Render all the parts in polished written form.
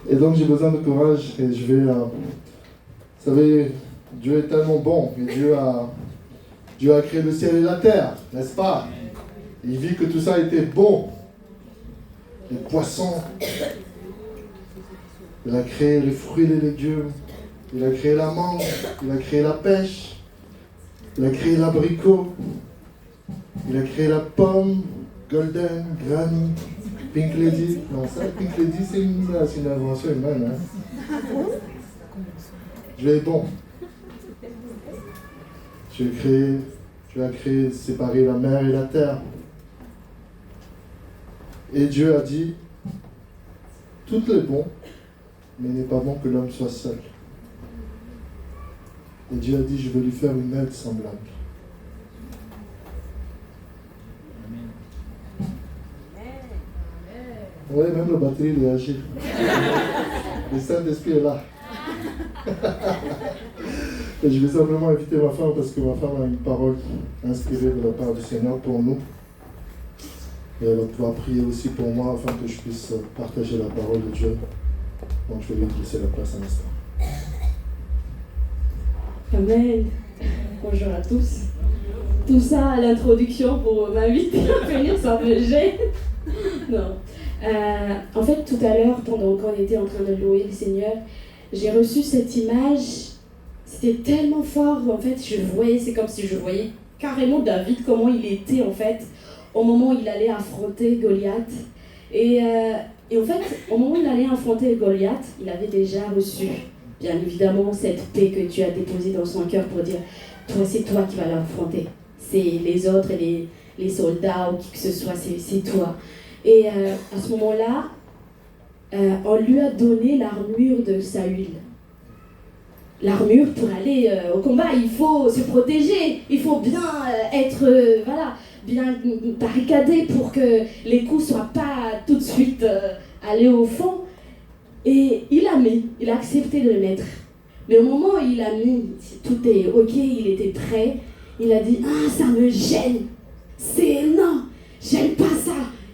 Et donc j'ai besoin de courage et je vais... vous savez, Dieu est tellement bon et Dieu a créé le ciel et la terre, n'est-ce pas? Il vit que tout ça était bon. Les poissons. Il a créé les fruits et les légumes. Il a créé la mangue. Il a créé la pêche. Il a créé l'abricot. Il a créé la pomme, golden, granny, pink lady. Non, ça, pink lady, c'est une invention humaine. Hein? Dieu est bon. Dieu a créé, séparé la mer et la terre. Et Dieu a dit, tout est bon, mais il n'est pas bon que l'homme soit seul. Et Dieu a dit, je vais lui faire une aide semblable. Oui, même la batterie réagit. Le Saint-Esprit est là. Et je vais simplement inviter ma femme parce que ma femme a une parole inspirée de la part du Seigneur pour nous. Et elle va pouvoir prier aussi pour moi afin que je puisse partager la parole de Dieu. Donc je vais lui laisser la place un instant. Amen. Bonjour à tous. Tout ça à l'introduction pour m'inviter à venir, ça me gêne. Non. En fait, tout à l'heure, pendant qu'on était en train de louer le Seigneur, j'ai reçu cette image. C'était tellement fort. En fait, c'est comme si je voyais carrément David, comment il était en fait, au moment où il allait affronter Goliath. Et en fait, au moment où il allait affronter Goliath, il avait déjà reçu, bien évidemment, cette paix que Dieu a déposée dans son cœur pour dire, toi, c'est toi qui vas l'affronter. C'est les autres, les soldats ou qui que ce soit, c'est toi. Et à ce moment-là, on lui a donné l'armure de Saül. L'armure pour aller au combat, il faut se protéger, il faut bien être bien barricadé pour que les coups ne soient pas tout de suite aller au fond. Et il a accepté de le mettre. Mais au moment où il a mis, tout est ok, il était prêt, il a dit « Ah, ça me gêne, non, j'aime pas ça !»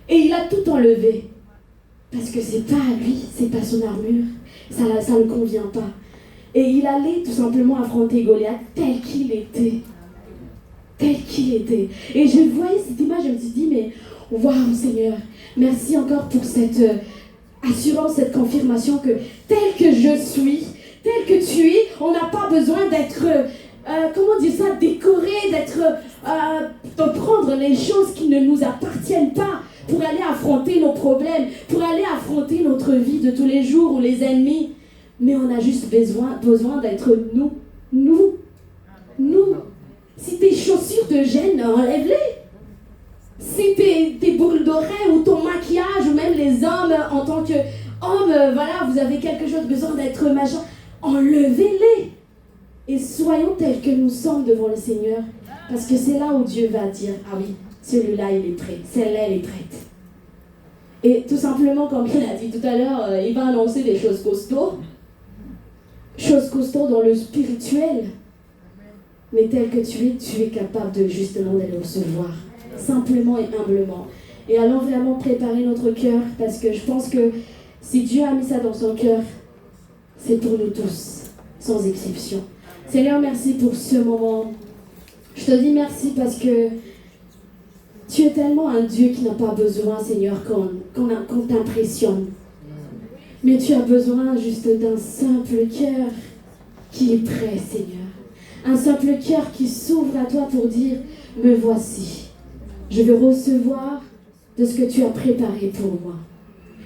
Et il a tout enlevé. Parce que c'est pas à lui, c'est pas son armure, ça ne convient pas. Et il allait tout simplement affronter Goliath tel qu'il était. Tel qu'il était. Et je voyais cette image, je me suis dit, mais waouh Seigneur, merci encore pour cette assurance, cette confirmation que tel que je suis, tel que tu es, on n'a pas besoin d'être, décoré, de prendre les choses qui ne nous appartiennent pas pour aller affronter nos problèmes, pour aller affronter notre vie de tous les jours ou les ennemis. Mais on a juste besoin d'être nous. Si tes chaussures te gênent, enlève-les. Si tes boucles d'oreilles ou ton maquillage, ou même les hommes, en tant qu'hommes, vous avez quelque chose, besoin d'être machin, enlevez-les. Et soyons tels que nous sommes devant le Seigneur. Parce que c'est là où Dieu va dire, ah oui, celui-là il est prêt, celle-là elle est prête. Et tout simplement, comme il a dit tout à l'heure, il va annoncer des choses costauds. Choses costauds dans le spirituel. Mais tel que tu es capable de justement de les recevoir. Simplement et humblement. Et allons vraiment préparer notre cœur. Parce que je pense que si Dieu a mis ça dans son cœur, c'est pour nous tous, sans exception. Seigneur, merci pour ce moment. Je te dis merci parce que tu es tellement un Dieu qui n'a pas besoin, Seigneur, qu'on t'impressionne. Mais tu as besoin juste d'un simple cœur qui est prêt, Seigneur. Un simple cœur qui s'ouvre à toi pour dire, me voici. Je veux recevoir de ce que tu as préparé pour moi.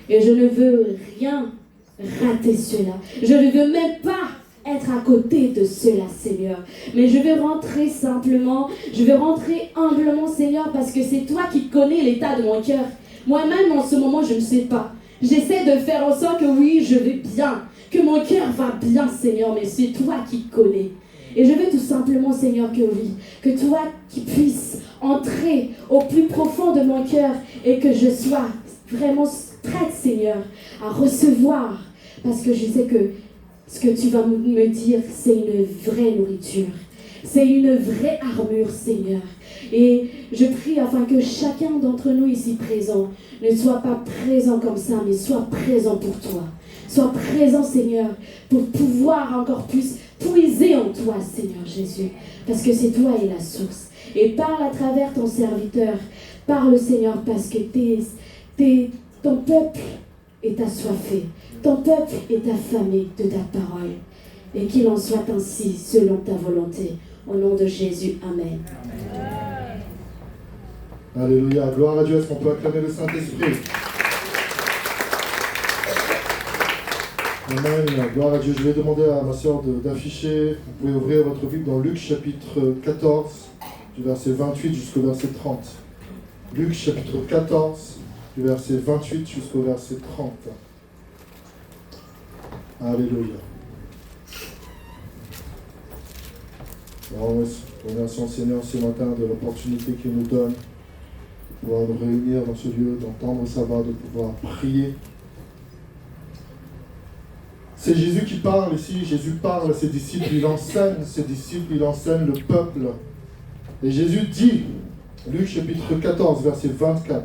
Et je ne veux rien rater cela. Je ne veux même pas être à côté de cela, Seigneur. Mais je veux rentrer simplement, je veux rentrer humblement, Seigneur, parce que c'est toi qui connais l'état de mon cœur. Moi-même, en ce moment, je ne sais pas. J'essaie de faire en sorte que oui, je vais bien, que mon cœur va bien, Seigneur, mais c'est toi qui connais. Et je veux tout simplement, Seigneur, que oui, que toi qui puisses entrer au plus profond de mon cœur et que je sois vraiment prête, Seigneur, à recevoir. Parce que je sais que ce que tu vas me dire, c'est une vraie nourriture. C'est une vraie armure, Seigneur. Et je prie afin que chacun d'entre nous ici présents ne soit pas présent comme ça, mais soit présent pour toi. Sois présent, Seigneur, pour pouvoir encore plus puiser en toi, Seigneur Jésus. Parce que c'est toi et la source. Et parle à travers ton serviteur. Parle, Seigneur, parce que ton peuple est assoiffé. Ton peuple est affamé de ta parole. Et qu'il en soit ainsi selon ta volonté. Au nom de Jésus, Amen. Alléluia, gloire à Dieu. Est-ce qu'on peut acclamer le Saint-Esprit? Amen, gloire à Dieu. Je vais demander à ma soeur d'afficher. Vous pouvez ouvrir votre Bible dans Luc chapitre 14, du verset 28 jusqu'au verset 30. Luc chapitre 14, du verset 28 jusqu'au verset 30. Alléluia. Remercions le Seigneur ce matin de l'opportunité qu'il nous donne de pouvoir nous réunir dans ce lieu, d'entendre sa voix, de pouvoir prier. C'est Jésus qui parle ici. Jésus parle à ses disciples, il enseigne ses disciples, il enseigne le peuple. Et Jésus dit, Luc chapitre 14, verset 28,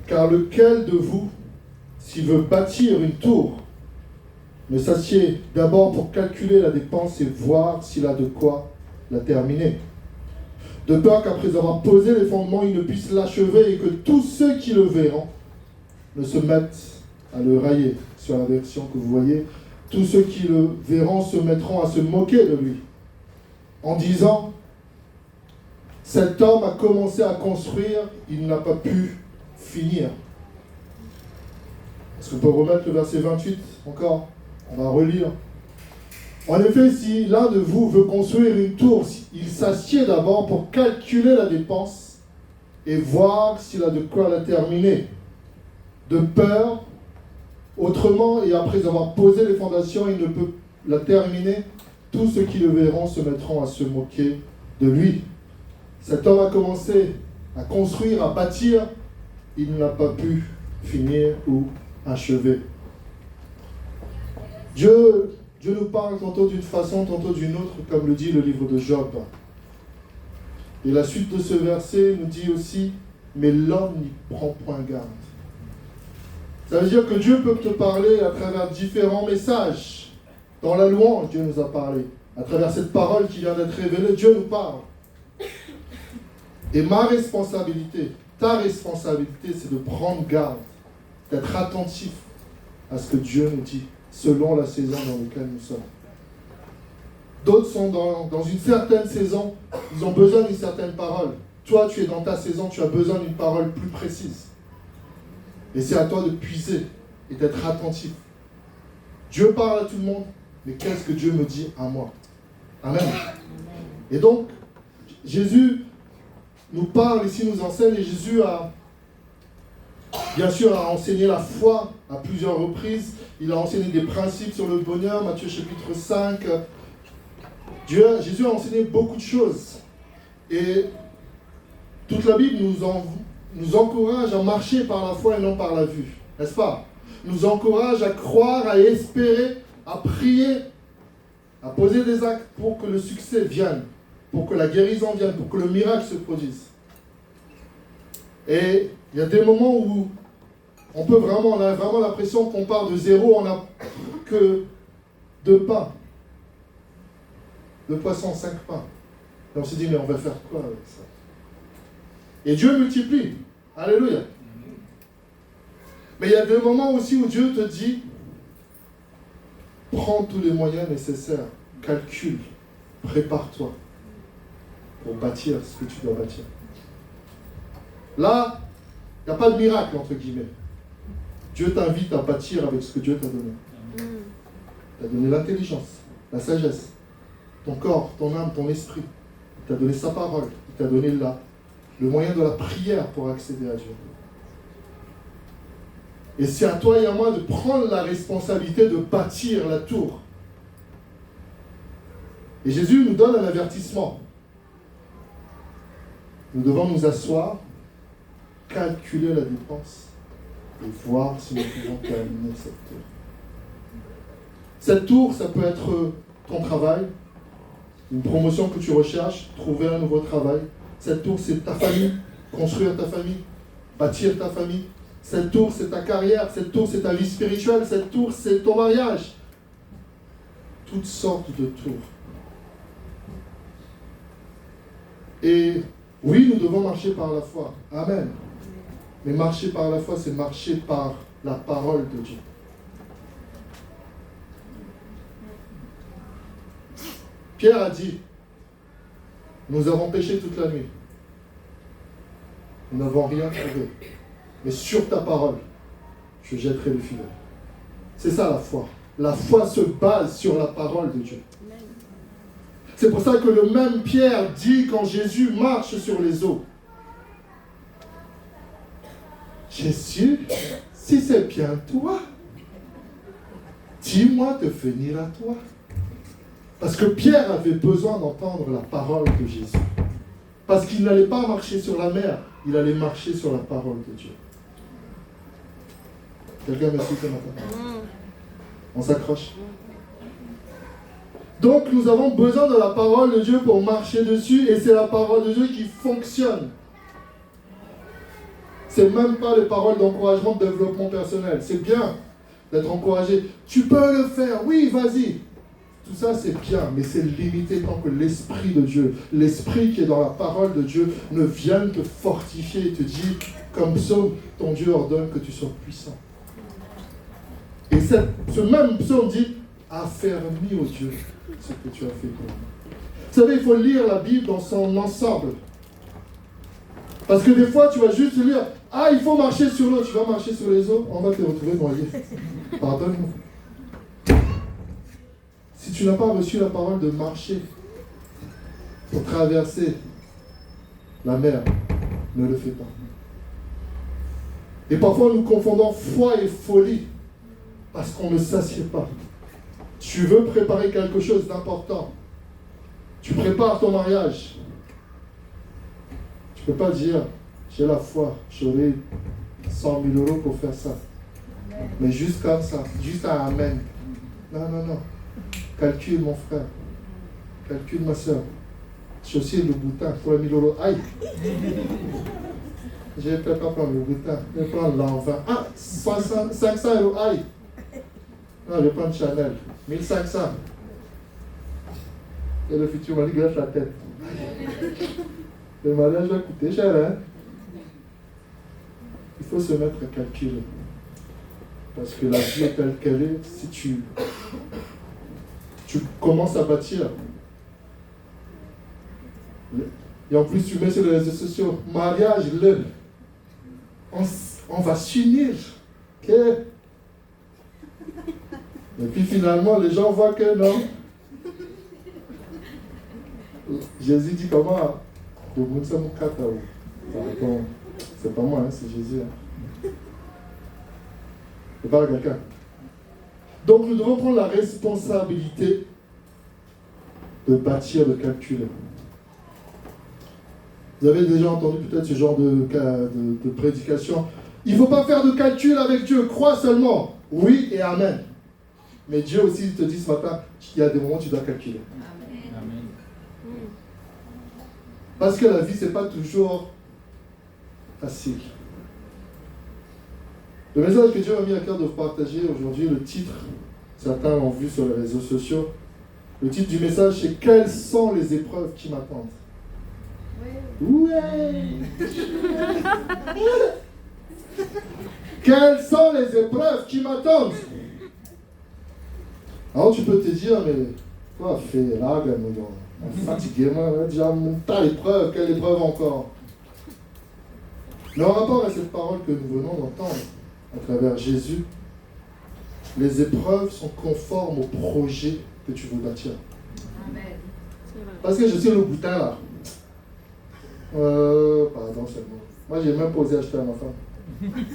car lequel de vous, s'il veut bâtir une tour, ne s'assied d'abord pour calculer la dépense et voir s'il a de quoi la terminer. De peur qu'après avoir posé les fondements, il ne puisse l'achever et que tous ceux qui le verront ne se mettent à le railler. Sur la version que vous voyez, tous ceux qui le verront se mettront à se moquer de lui, en disant, cet homme a commencé à construire, il n'a pas pu finir. Est-ce qu'on peut remettre le verset 28 encore? On va relire. En effet, si l'un de vous veut construire une tour, il s'assied d'abord pour calculer la dépense et voir s'il a de quoi la terminer. De peur, autrement, et après avoir posé les fondations, il ne peut la terminer. Tous ceux qui le verront se mettront à se moquer de lui. Cet homme a commencé à construire, à bâtir, il n'a pas pu finir ou achever. Dieu nous parle tantôt d'une façon, tantôt d'une autre, comme le dit le livre de Job. Et la suite de ce verset nous dit aussi, mais l'homme n'y prend point garde. Ça veut dire que Dieu peut te parler à travers différents messages. Dans la louange, Dieu nous a parlé. À travers cette parole qui vient d'être révélée, Dieu nous parle. Et ma responsabilité, ta responsabilité, c'est de prendre garde, d'être attentif à ce que Dieu nous dit, selon la saison dans laquelle nous sommes. D'autres sont dans une certaine saison, ils ont besoin d'une certaine parole. Toi, tu es dans ta saison, tu as besoin d'une parole plus précise. Et c'est à toi de puiser et d'être attentif. Dieu parle à tout le monde, mais qu'est-ce que Dieu me dit à moi? Amen. Et donc, Jésus nous parle ici, nous enseigne, et Jésus a, bien sûr, a enseigné la foi à plusieurs reprises. Il a enseigné des principes sur le bonheur, Matthieu chapitre 5. Jésus a enseigné beaucoup de choses. Et toute la Bible nous encourage à marcher par la foi et non par la vue. N'est-ce pas? Nous encourage à croire, à espérer, à prier, à poser des actes pour que le succès vienne, pour que la guérison vienne, pour que le miracle se produise. Et il y a des moments où on a vraiment l'impression qu'on part de zéro, on n'a que 2 pains, 2 poissons, 5 pains. Et on se dit, mais on va faire quoi avec ça? Et Dieu multiplie. Alléluia. Mais il y a des moments aussi où Dieu te dit, prends tous les moyens nécessaires, calcule, prépare-toi pour bâtir ce que tu dois bâtir. Là, il n'y a pas de miracle, entre guillemets. Dieu t'invite à bâtir avec ce que Dieu t'a donné. Il t'a donné l'intelligence, la sagesse, ton corps, ton âme, ton esprit. Il t'a donné sa parole. Il t'a donné le moyen de la prière pour accéder à Dieu. Et c'est à toi et à moi de prendre la responsabilité de bâtir la tour. Et Jésus nous donne un avertissement. Nous devons nous asseoir, calculer la dépense et voir si nous pouvons terminer cette tour. Cette tour, ça peut être ton travail, une promotion que tu recherches, trouver un nouveau travail. Cette tour, c'est ta famille, construire ta famille, bâtir ta famille. Cette tour, c'est ta carrière. Cette tour, c'est ta vie spirituelle. Cette tour, c'est ton mariage. Toutes sortes de tours. Et oui, nous devons marcher par la foi. Amen. Mais marcher par la foi, c'est marcher par la parole de Dieu. Pierre a dit, nous avons péché toute la nuit. Nous n'avons rien trouvé. Mais sur ta parole, je jetterai le filet. C'est ça la foi. La foi se base sur la parole de Dieu. C'est pour ça que le même Pierre dit quand Jésus marche sur les eaux. Jésus, si c'est bien toi, dis-moi de venir à toi. Parce que Pierre avait besoin d'entendre la parole de Jésus. Parce qu'il n'allait pas marcher sur la mer, il allait marcher sur la parole de Dieu. Quelqu'un me suit ce matin? On s'accroche. Donc nous avons besoin de la parole de Dieu pour marcher dessus, et c'est la parole de Dieu qui fonctionne. C'est même pas les paroles d'encouragement, de développement personnel. C'est bien d'être encouragé. Tu peux le faire, oui, vas-y. Tout ça, c'est bien, mais c'est limité tant que l'Esprit de Dieu, l'Esprit qui est dans la parole de Dieu, ne vienne te fortifier et te dire, comme psaume, ton Dieu ordonne que tu sois puissant. Et ce même psaume dit, affermis, ô Dieu, ce que tu as fait pour nous. Vous savez, il faut lire la Bible dans son ensemble. Parce que des fois, tu vas juste lire, ah, il faut marcher sur l'eau, tu vas marcher sur les eaux, on va te retrouver noyé. Pardonne-nous. Si tu n'as pas reçu la parole de marcher pour traverser la mer, ne le fais pas. Et parfois, nous confondons foi et folie parce qu'on ne s'assied pas. Tu veux préparer quelque chose d'important. Tu prépares ton mariage. Tu ne peux pas dire, j'ai la foi, j'aurai 100 000 € pour faire ça. Mais juste comme ça, juste un amen. Non, non, non. Calcule mon frère. Calcule ma soeur. Chaussir le boutin, 3 000 €. Aïe! Je ne peux pas prendre le boutin. Je vais prendre l'envin. Ah! 500 €. Aïe! Non, je vais prendre Chanel. 1500. Et le futur mari gâche la tête. Le mariage va coûter cher, hein? Il faut se mettre à calculer. Parce que la vie est telle qu'elle est. Si tu commences à bâtir. Et en plus, tu mets sur les réseaux sociaux, mariage, on va s'unir. Ok? Et puis finalement, les gens voient que non. Jésus dit comment? C'est pas moi, hein, c'est Jésus. Hein. C'est pas quelqu'un. Donc nous devons prendre la responsabilité de bâtir, de calculer. Vous avez déjà entendu peut-être ce genre de prédication. Il ne faut pas faire de calcul avec Dieu, crois seulement. Oui et amen. Mais Dieu aussi te dit ce matin, il y a des moments où tu dois calculer. Amen. Parce que la vie, ce n'est pas toujours facile. Le message que Dieu m'a mis à cœur de partager aujourd'hui, le titre, certains l'ont vu sur les réseaux sociaux, le titre du message, c'est « Quelles sont les épreuves qui m'attendent ?» Ouais. Quelles sont les épreuves qui m'attendent? Alors tu peux te dire, mais quoi fait là, fatigué, moi, déjà, t'as l'épreuve, quelle épreuve encore? Mais en rapport à cette parole que nous venons d'entendre, à travers Jésus, les épreuves sont conformes au projet que tu veux bâtir. Amen. Parce que je suis le boutin là. Pardon seulement. Moi j'ai même pas osé acheter à ma femme.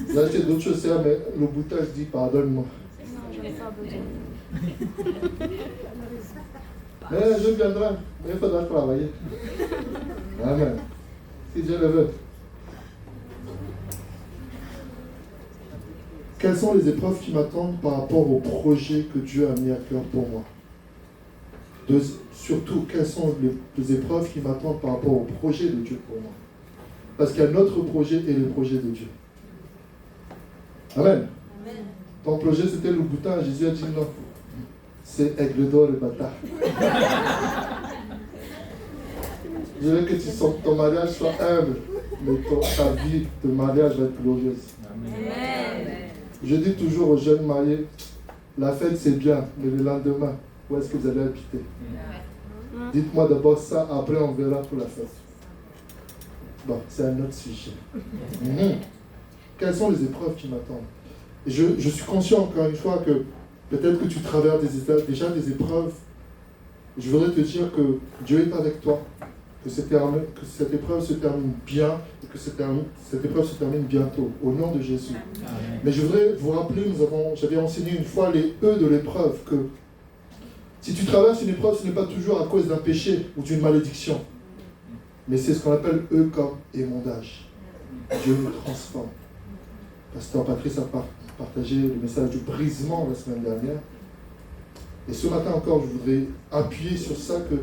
J'ai acheté d'autres choses, mais le boutin je dis pardonne-moi. Mais je viendrai, mais il faudra travailler. Amen. Si Dieu le veut. Quelles sont les épreuves qui m'attendent par rapport au projet que Dieu a mis à cœur pour moi? Surtout, quelles sont les épreuves qui m'attendent par rapport au projet de Dieu pour moi? Parce qu'il y a notre projet et le projet de Dieu. Amen. Ton projet, c'était le boutin. Jésus a dit non. C'est aigle d'or le bâtard. Je veux que ton mariage soit humble, mais ta vie de mariage va être glorieuse. Amen. Je dis toujours aux jeunes mariés, la fête c'est bien, mais le lendemain, où est-ce que vous allez habiter? Dites-moi d'abord ça, après on verra pour la fête. Bon, c'est un autre sujet. Quelles sont les épreuves qui m'attendent? Je suis conscient encore une fois que peut-être que tu traverses déjà des épreuves. Je voudrais te dire que Dieu est avec toi, que cette épreuve se termine bien et que cette épreuve se termine bientôt, au nom de Jésus. Amen. Mais je voudrais vous rappeler, j'avais enseigné une fois les E de l'épreuve, que si tu traverses une épreuve, ce n'est pas toujours à cause d'un péché ou d'une malédiction, mais c'est ce qu'on appelle E comme émondage. Dieu nous transforme. Pasteur Patrice a partagé le message du brisement la semaine dernière. Et ce matin encore, je voudrais appuyer sur ça, qu'il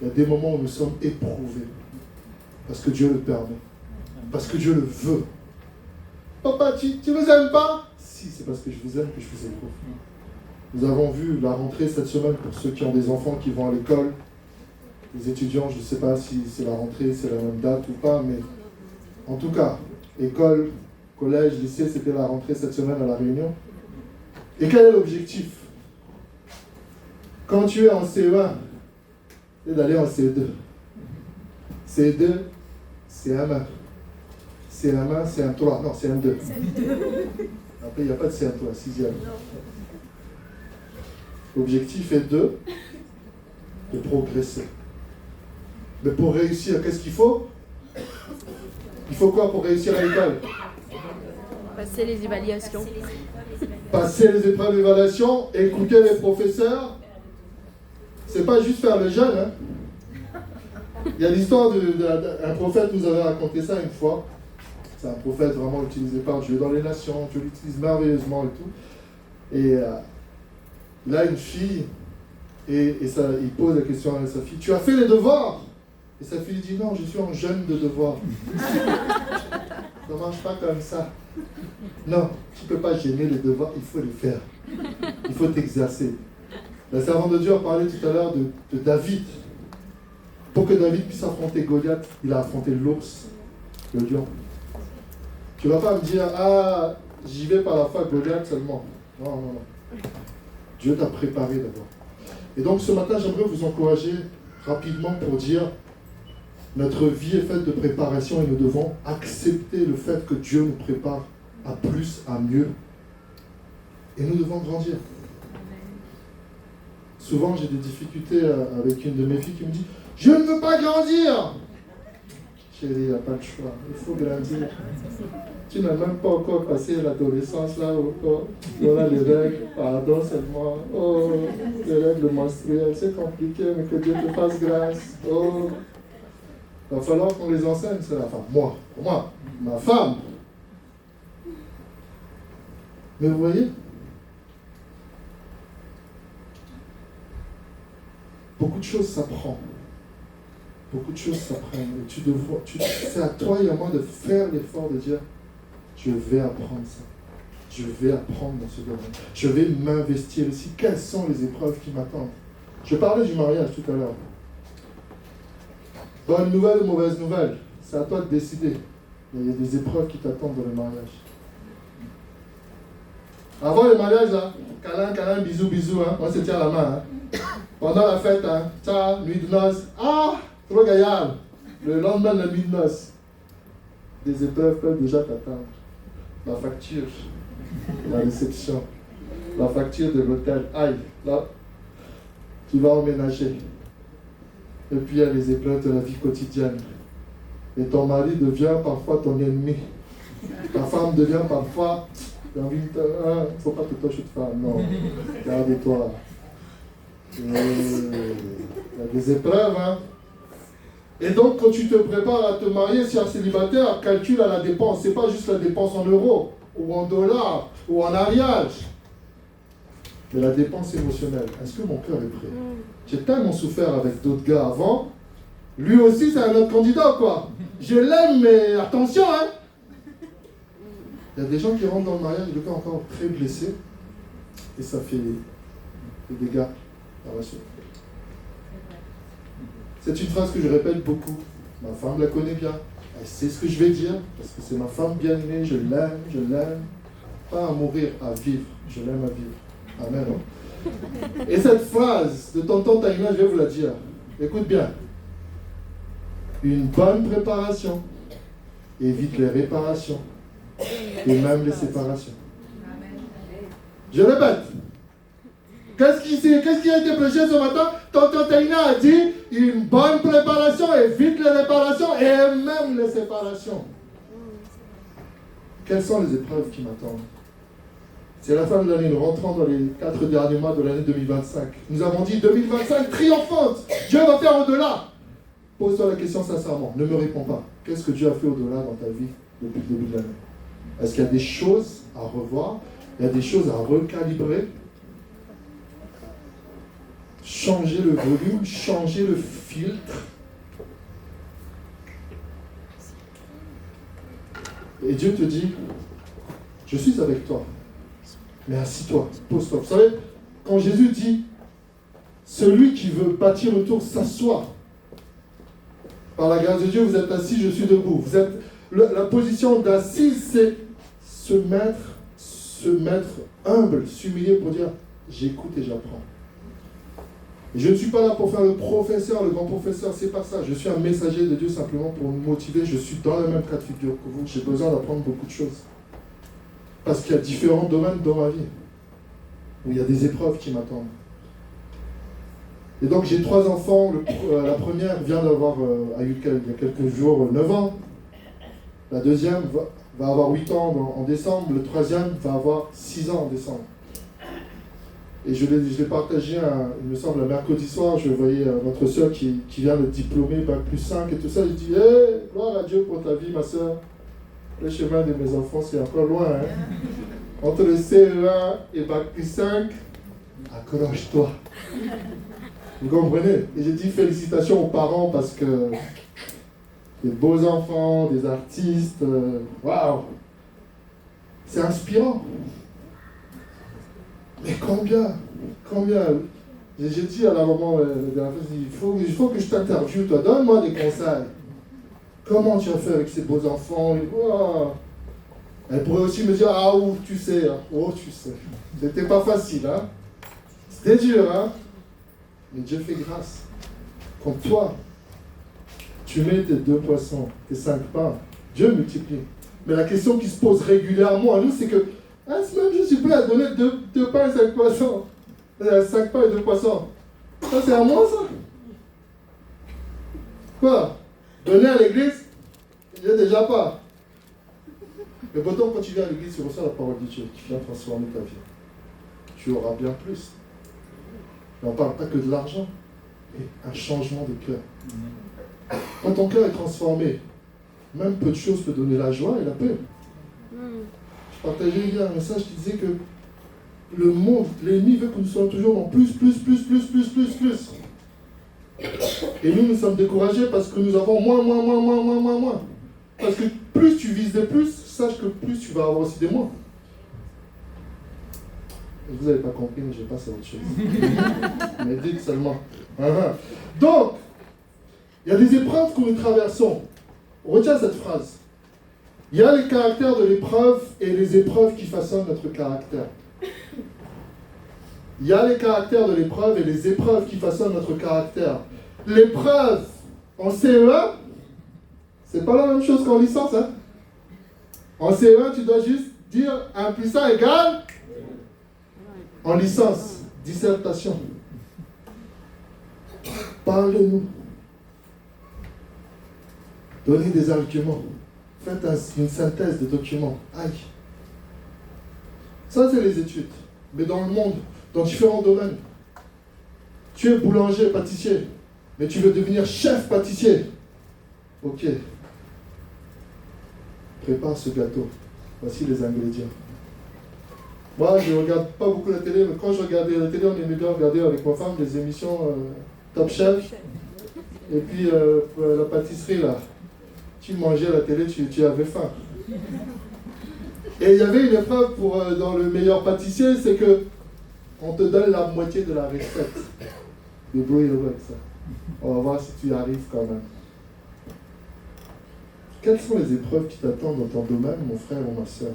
y a des moments où nous sommes éprouvés. Parce que Dieu le permet. Parce que Dieu le veut. Papa, tu ne vous aimes pas? Si, c'est parce que je vous aime que je vous éprouve. Nous avons vu la rentrée cette semaine pour ceux qui ont des enfants qui vont à l'école. Les étudiants, je ne sais pas si c'est la rentrée, c'est la même date ou pas, mais en tout cas, école, collège, lycée, c'était la rentrée cette semaine à La Réunion. Et quel est l'objectif? Quand tu es en CE1, c'est d'aller en CE2. CE2, c'est un 1. CM1, c'est un 3. Non, c'est un 2. Après, il n'y a pas de CM3, 6e. L'objectif est de progresser. Mais pour réussir, qu'est-ce qu'il faut? Il faut quoi pour réussir à l'école? Passer les évaluations. Passer les épreuves d'évaluation, écouter les professeurs. C'est pas juste faire le jeûne. Hein. Il y a l'histoire d'un prophète, nous avait raconté ça une fois. C'est un prophète vraiment utilisé par Dieu dans les nations. Dieu l'utilise merveilleusement et tout. Et il a une fille et il pose la question à sa fille. Tu as fait les devoirs? Et sa fille dit non, je suis en jeûne de devoirs. Ça ne marche pas comme ça. Non, tu ne peux pas gêner les devoirs, il faut les faire. Il faut t'exercer. La servante de Dieu a parlé tout à l'heure de David. Pour que David puisse affronter Goliath, il a affronté l'ours, le lion. Tu ne vas pas me dire, ah, j'y vais par la foi Goliath seulement. Non, non, non. Dieu t'a préparé d'abord. Et donc ce matin, j'aimerais vous encourager rapidement pour dire, notre vie est faite de préparation et nous devons accepter le fait que Dieu nous prépare à plus, à mieux. Et nous devons grandir. Souvent, j'ai des difficultés avec une de mes filles qui me dit « Je ne veux pas grandir !» Chérie, il n'y a pas de choix. Il faut grandir. Tu n'as même pas encore passé l'adolescence là où voilà les règles. Pardon seulement. Oh, les règles menstruelles, c'est compliqué, mais que Dieu te fasse grâce. Oh, il va falloir qu'on les enseigne, c'est la femme. Moi, ma femme. Mais vous voyez, beaucoup de choses s'apprennent. Beaucoup de choses s'apprennent. C'est à toi et à moi de faire l'effort de dire je vais apprendre ça. Je vais apprendre dans ce domaine. Je vais m'investir ici. Quelles sont les épreuves qui m'attendent? Je parlais du mariage tout à l'heure. Bonne nouvelle ou mauvaise nouvelle? C'est à toi de décider. Mais il y a des épreuves qui t'attendent dans le mariage. Avant le mariage, là, câlin, bisous, hein. On se tient la main. Hein. Pendant la fête, hein. Ça, nuit de noces. Ah, trop gaillard. Le lendemain de la nuit de noces. Des épreuves peuvent déjà t'attendre. La facture, la réception, la facture de l'hôtel. Aïe, là, tu vas emménager. Et puis il y a les épreuves de la vie quotidienne. Et ton mari devient parfois ton ennemi. Ta femme devient parfois... Il ne faut pas que tu touches une femme, non. Garde-toi. Il y a des épreuves, hein. Et donc, quand tu te prépares à te marier, si tu es célibataire, calcule à la dépense. Ce n'est pas juste la dépense en euros, ou en dollars, ou en mariage. Mais la dépense émotionnelle. Est-ce que mon cœur est prêt? J'ai tellement souffert avec d'autres gars avant. Lui aussi, c'est un autre candidat, quoi. Je l'aime, mais attention, hein. Il y a des gens qui rentrent dans le mariage, le cas encore très blessé, et ça fait des dégâts par la suite. C'est une phrase que je répète beaucoup. Ma femme la connaît bien. Elle sait ce que je vais dire, parce que c'est ma femme bien-aimée, je l'aime, je l'aime. Pas à mourir, à vivre. Je l'aime à vivre. Amen. Hein? Et cette phrase de tonton Taïna, je vais vous la dire. Écoute bien. Une bonne préparation évite les réparations et même les séparations. Je répète. Qu'est-ce qui a été prêché ce matin? Tonton Taïna a dit une bonne préparation évite les réparations et même les séparations. Quelles sont les épreuves qui m'attendent? C'est la fin de l'année, nous rentrons dans les 4 derniers mois de l'année 2025. Nous avons dit 2025 triomphante. Dieu va faire au-delà. Pose-toi la question sincèrement, ne me réponds pas. Qu'est-ce que Dieu a fait au-delà dans ta vie depuis le début de l'année? Est-ce qu'il y a des choses à revoir? Il y a des choses à recalibrer? Changer le volume, changer le filtre. Et Dieu te dit, je suis avec toi. Mais assis-toi, pose-toi. Vous savez, quand Jésus dit, celui qui veut bâtir autour s'assoit. Par la grâce de Dieu, vous êtes assis, je suis debout. Vous êtes, la position d'assise, c'est se mettre humble, s'humilier pour dire, j'écoute et j'apprends. Et je ne suis pas là pour faire le professeur, le grand professeur, c'est pas ça. Je suis un messager de Dieu simplement pour nous motiver. Je suis dans le même cas de figure que vous. J'ai besoin d'apprendre beaucoup de choses. Parce qu'il y a différents domaines dans ma vie où il y a des épreuves qui m'attendent. Et donc j'ai 3 enfants. La première vient d'avoir, il y a quelques jours, 9 ans. La deuxième va avoir 8 ans en décembre. Le troisième va avoir 6 ans en décembre. Et je l'ai partagé, il me semble, un mercredi soir. Je voyais notre soeur qui vient de diplômer Bac plus 5 et tout ça. Je dis, hey, gloire à Dieu pour ta vie, ma soeur. Le chemin de mes enfants, c'est encore loin. Hein? Entre le CE1 et Bac plus 5, accroche-toi. Vous comprenez? Et j'ai dit félicitations aux parents parce que des beaux enfants, des artistes, waouh! C'est inspirant. Mais combien? J'ai dit à la maman, il faut que je t'interviewe, toi, donne-moi des conseils. Comment tu as fait avec ces beaux enfants? Wow. Elle pourrait aussi me dire, ah, tu sais. C'était pas facile, hein? C'était dur, hein? Mais Dieu fait grâce. Quand toi, tu mets tes 2 poissons, tes 5 pains, Dieu multiplie. Mais la question qui se pose régulièrement à nous, c'est que, est-ce même je suis prêt à donner 2 pains et 5 poissons? 5 pains et 2 poissons. Ça, c'est à moi, ça? Quoi? Donner à l'église? Il n'y a déjà pas. Mais pourtant, quand tu viens à l'église, tu reçois la parole de Dieu qui vient transformer ta vie. Tu auras bien plus. Mais on ne parle pas que de l'argent, mais un changement de cœur. Quand ton cœur est transformé, même peu de choses peuvent donner la joie et la paix. Je partageais hier un message qui disait que le monde, l'ennemi veut que nous soyons toujours dans plus. Et nous sommes découragés parce que nous avons moins. Parce que plus tu vises des plus, sache que plus tu vas avoir aussi des moins. Vous n'avez pas compris, mais je passe à autre chose. Mais dites seulement. Donc, il y a des épreuves que nous traversons. Retiens cette phrase. Il y a les caractères de l'épreuve et les épreuves qui façonnent notre caractère. Il y a les caractères de l'épreuve et les épreuves qui façonnent notre caractère. L'épreuve en CE1, c'est pas la même chose qu'en licence. Hein? En CE1, tu dois juste dire 1 plus 1 égale. En licence, dissertation. Parlez-nous. Donnez des arguments. Faites une synthèse de documents. Aïe. Ça, c'est les études. Mais dans le monde, dans différents domaines. Tu es boulanger, pâtissier, mais tu veux devenir chef pâtissier. Ok. Prépare ce gâteau. Voici les ingrédients. Moi, je ne regarde pas beaucoup la télé, mais quand je regardais la télé, on aimait bien regarder avec ma femme des émissions Top Chef. Et puis, la pâtisserie, là. Tu mangeais à la télé, tu avais faim. Et il y avait une épreuve dans le meilleur pâtissier, c'est que on te donne la moitié de la recette. Débrouille-toi avec ça. On va voir si tu y arrives quand même. Quelles sont les épreuves qui t'attendent dans ton domaine, mon frère ou ma soeur?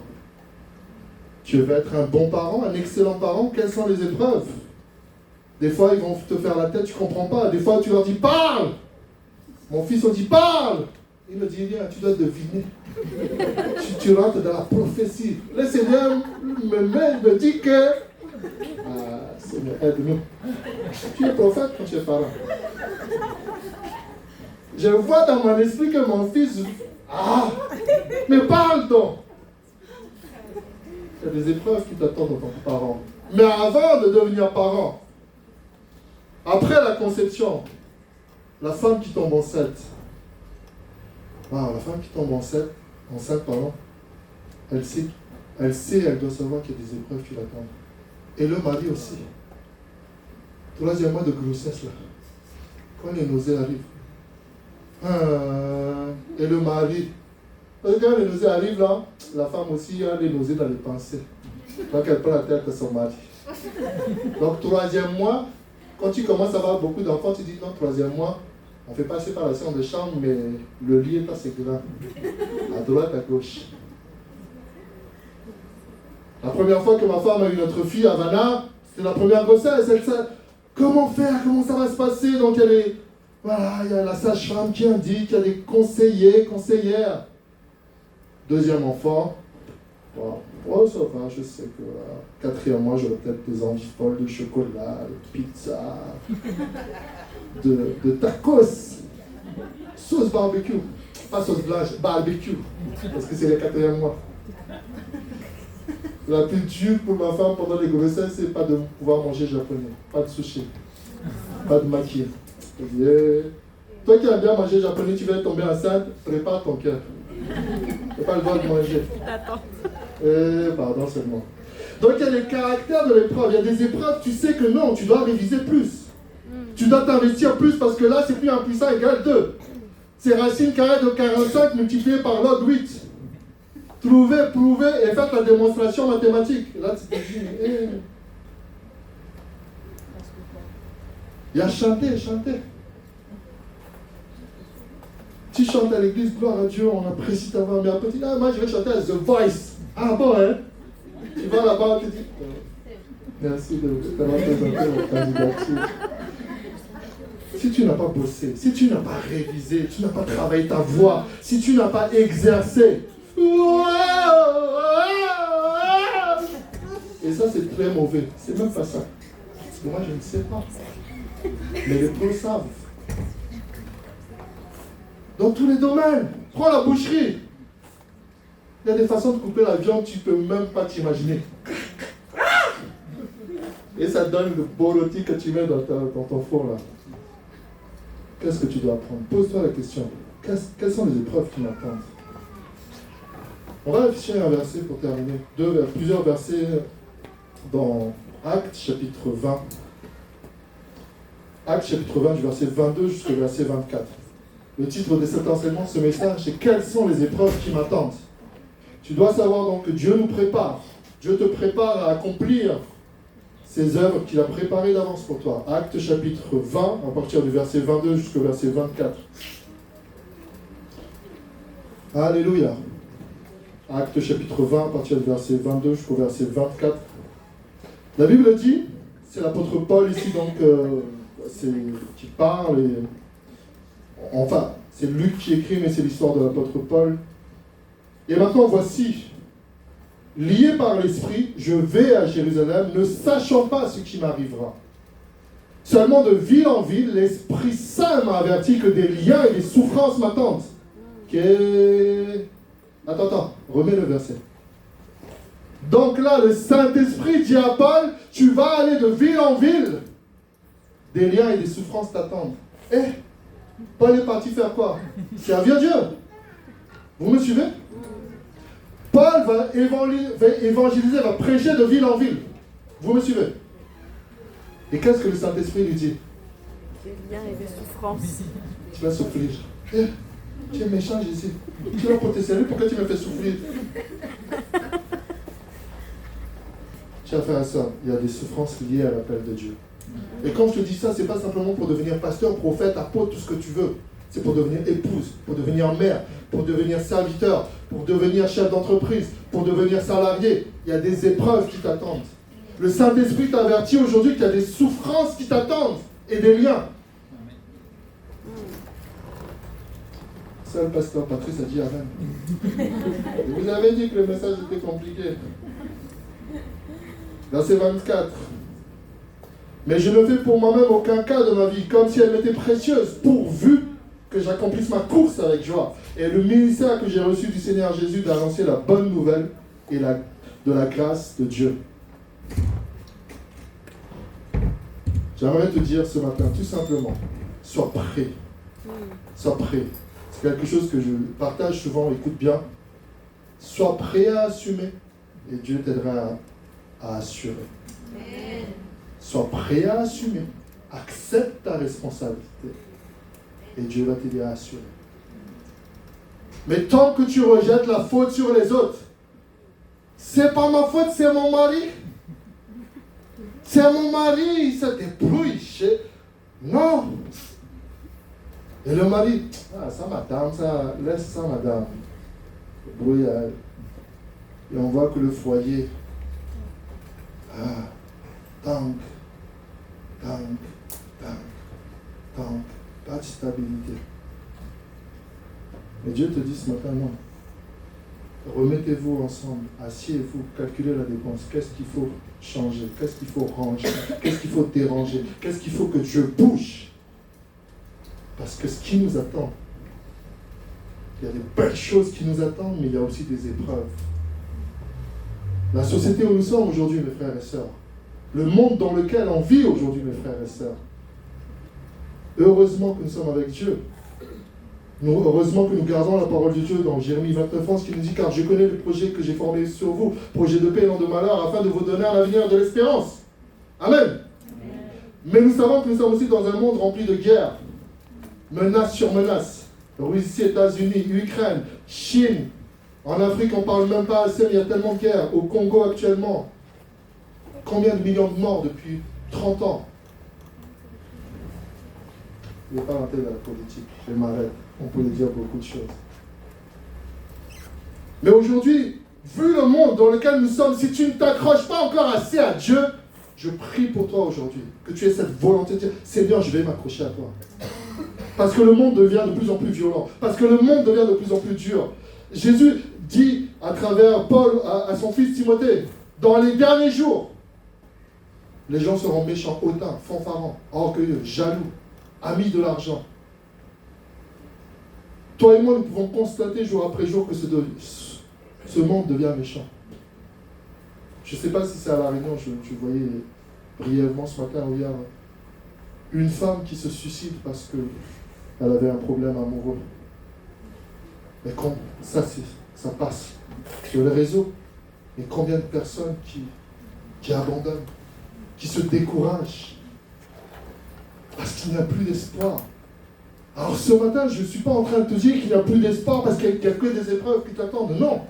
Tu veux être un bon parent, un excellent parent? Quelles sont les épreuves? Des fois, ils vont te faire la tête, tu ne comprends pas. Des fois, tu leur dis « Parle !» Mon fils, on dit « Parle !» Il ne dit rien, tu dois deviner. Tu rentres dans la prophétie. Le Seigneur me dit que... Ah, Seigneur, aide-nous. Tu es prophète quand tu es parent. Je vois dans mon esprit que mon fils... Ah, mais parle donc. Il y a des épreuves qui t'attendent en tant que parent. Mais avant de devenir parent, après la conception, la femme qui tombe enceinte, la femme qui tombe enceinte, elle sait, elle doit savoir qu'il y a des épreuves qui l'attendent. Et le mari aussi. 3e mois de grossesse, là. Quand les nausées arrivent. Et le mari. Parce que quand les nausées arrivent, là, la femme aussi a les nausées dans les pensées. Donc elle prend la tête de son mari. Donc 3e mois, quand tu commences à avoir beaucoup d'enfants, tu dis non, 3e mois, on ne fait pas séparation de chambre, mais le lit est assez grand. À droite, à gauche. La première fois que ma femme a eu notre fille, Havana, c'était la première grossesse. Elle sait comment faire, comment ça va se passer. Donc il y a la sage-femme qui indique, il y a des conseillers, conseillères. 2e enfant, ça va, je sais que 4e mois, j'aurai peut-être des envies folles de chocolat, de pizza, de tacos, sauce barbecue, pas sauce blanche, barbecue, parce que c'est le 4e mois. La plus dure pour ma femme pendant les grossesses, c'est pas de pouvoir manger japonais, pas de sushi, pas de maki. Toi qui aimes bien manger japonais, tu vas tomber enceinte, prépare ton cœur. Tu n'as pas le droit de manger. Pardon seulement. Donc il y a les caractères de l'épreuve. Il y a des épreuves, tu sais que non, tu dois réviser plus. Tu dois t'investir plus parce que là, c'est plus 1 puissant égale 2. C'est racine carrée de 45 multiplié par log 8. Trouvez, prouvez et faites la démonstration mathématique. Là, tu te dis, il y a chanter. Tu chantes à l'église, gloire à Dieu, on apprécie ta voix. Mais après, tu dis, moi je vais chanter à The Voice. Ah bon, hein? Tu vas là-bas, tu dis, merci de t'avoir présenté votre candidature. Si tu n'as pas bossé, si tu n'as pas révisé, tu n'as pas travaillé ta voix, si tu n'as pas exercé, et ça c'est très mauvais. C'est même pas ça. Parce que moi je ne sais pas. Mais les pros savent. Dans tous les domaines. Prends la boucherie. Il y a des façons de couper la viande, tu ne peux même pas t'imaginer. Et ça donne le beau rôti que tu mets dans ton four là. Qu'est-ce que tu dois apprendre? Pose-toi la question. Quelles sont les épreuves qui m'attendent? On va afficher un verset pour terminer. Plusieurs versets dans Actes chapitre 20. Actes chapitre 20 du verset 22 jusqu'au verset 24. Le titre de cet enseignement, ce message, c'est « Quelles sont les épreuves qui m'attendent ?» Tu dois savoir donc que Dieu nous prépare. Dieu te prépare à accomplir ces œuvres qu'il a préparées d'avance pour toi. Actes chapitre 20, à partir du verset 22 jusqu'au verset 24. Alléluia. Actes chapitre 20, à partir du verset 22 jusqu'au verset 24. La Bible dit, c'est l'apôtre Paul ici donc qui parle et... Enfin, c'est Luc qui écrit, mais c'est l'histoire de l'apôtre Paul. Et maintenant, voici, lié par l'Esprit, je vais à Jérusalem, ne sachant pas ce qui m'arrivera. Seulement de ville en ville, l'Esprit Saint m'a averti que des liens et des souffrances m'attendent. Attends, remets le verset. Donc là, le Saint-Esprit dit à Paul, tu vas aller de ville en ville. Des liens et des souffrances t'attendent. Paul est parti faire quoi? Servir Dieu. Vous me suivez? Paul va évangéliser, va prêcher de ville en ville. Vous me suivez? Et qu'est-ce que le Saint-Esprit lui dit? Des liens et des souffrances. Tu vas souffrir. Tu es méchant, Jésus. Tu vas pour tes salut, pourquoi tu me fais souffrir? Chers frères et sœurs, il y a des souffrances liées à l'appel de Dieu. Et quand je te dis ça, ce n'est pas simplement pour devenir pasteur, prophète, apôtre, tout ce que tu veux. C'est pour devenir épouse, pour devenir mère, pour devenir serviteur, pour devenir chef d'entreprise, pour devenir salarié. Il y a des épreuves qui t'attendent. Le Saint-Esprit t'avertit aujourd'hui qu'il y a des souffrances qui t'attendent et des liens. Seul pasteur Patrice a dit Amen. Et vous avez dit que le message était compliqué. Verset 24. Mais je ne fais pour moi-même aucun cas de ma vie, comme si elle m'était précieuse, pourvu que j'accomplisse ma course avec joie. Et le ministère que j'ai reçu du Seigneur Jésus d'annoncer la bonne nouvelle et de la grâce de Dieu. J'aimerais te dire ce matin, tout simplement, sois prêt. Sois prêt. C'est quelque chose que je partage souvent, écoute bien. Sois prêt à assumer et Dieu t'aidera à assurer. Amen. Sois prêt à assumer. Accepte ta responsabilité et Dieu va t'aider à assurer. Mais tant que tu rejettes la faute sur les autres, c'est pas ma faute, c'est mon mari. C'est mon mari, il se débrouille. Non. Et le mari, ça madame, ça, laisse ça madame. Brouillard. Et on voit que le foyer, tank, pas de stabilité. Mais Dieu te dit ce matin, non. Remettez-vous ensemble, asseyez-vous, calculez la dépense. Qu'est-ce qu'il faut changer? Qu'est-ce qu'il faut ranger? Qu'est-ce qu'il faut déranger? Qu'est-ce qu'il faut que Dieu bouge? Parce que ce qui nous attend, il y a des belles choses qui nous attendent, mais il y a aussi des épreuves. La société où nous sommes aujourd'hui, mes frères et sœurs, le monde dans lequel on vit aujourd'hui, mes frères et sœurs, heureusement que nous sommes avec Dieu. Heureusement que nous gardons la parole de Dieu dans Jérémie 29, qui nous dit « Car je connais le projet que j'ai formé sur vous, projet de paix et non de malheur, afin de vous donner un avenir de l'espérance. » Amen. Mais nous savons que nous sommes aussi dans un monde rempli de guerres, menace sur menace. Russie, États-Unis, Ukraine, Chine. En Afrique, on ne parle même pas assez, mais il y a tellement de guerres. Au Congo actuellement, combien de millions de morts depuis 30 ans? Je ne vais pas rentrer dans la politique, je m'arrête. On peut dire beaucoup de choses. Mais aujourd'hui, vu le monde dans lequel nous sommes, si tu ne t'accroches pas encore assez à Dieu, je prie pour toi aujourd'hui, que tu aies cette volonté de dire, Seigneur, je vais m'accrocher à toi. Parce que le monde devient de plus en plus violent. Parce que le monde devient de plus en plus dur. Jésus dit à travers Paul à son fils Timothée, dans les derniers jours, les gens seront méchants, hautains, fanfarons, orgueilleux, jaloux, amis de l'argent. Toi et moi, nous pouvons constater jour après jour que ce monde devient méchant. Je ne sais pas si c'est à La Réunion, je voyais brièvement ce matin ou hier, une femme qui se suicide parce qu'elle avait un problème amoureux. Mais quand ça passe sur les réseaux, et combien de personnes qui abandonnent, qui se découragent, parce qu'il n'y a plus d'espoir. Alors ce matin, je ne suis pas en train de te dire qu'il n'y a plus d'espoir parce qu'il n'y a que des épreuves qui t'attendent. Non.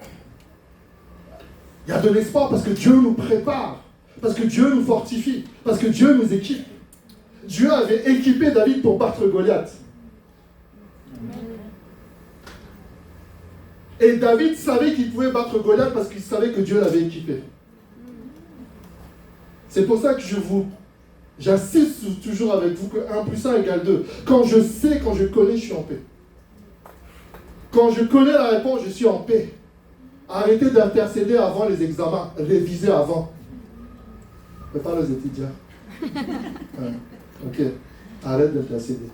Il y a de l'espoir parce que Dieu nous prépare, parce que Dieu nous fortifie, parce que Dieu nous équipe. Dieu avait équipé David pour battre Goliath. Et David savait qu'il pouvait battre Goliath parce qu'il savait que Dieu l'avait équipé. C'est pour ça que j'insiste toujours avec vous que 1 plus 1 égale 2. Quand je sais, quand je connais, je suis en paix. Quand je connais la réponse, je suis en paix. Arrêtez d'intercéder avant les examens, révisez avant. Prépare les étudiants. Ok, arrête d'intercéder.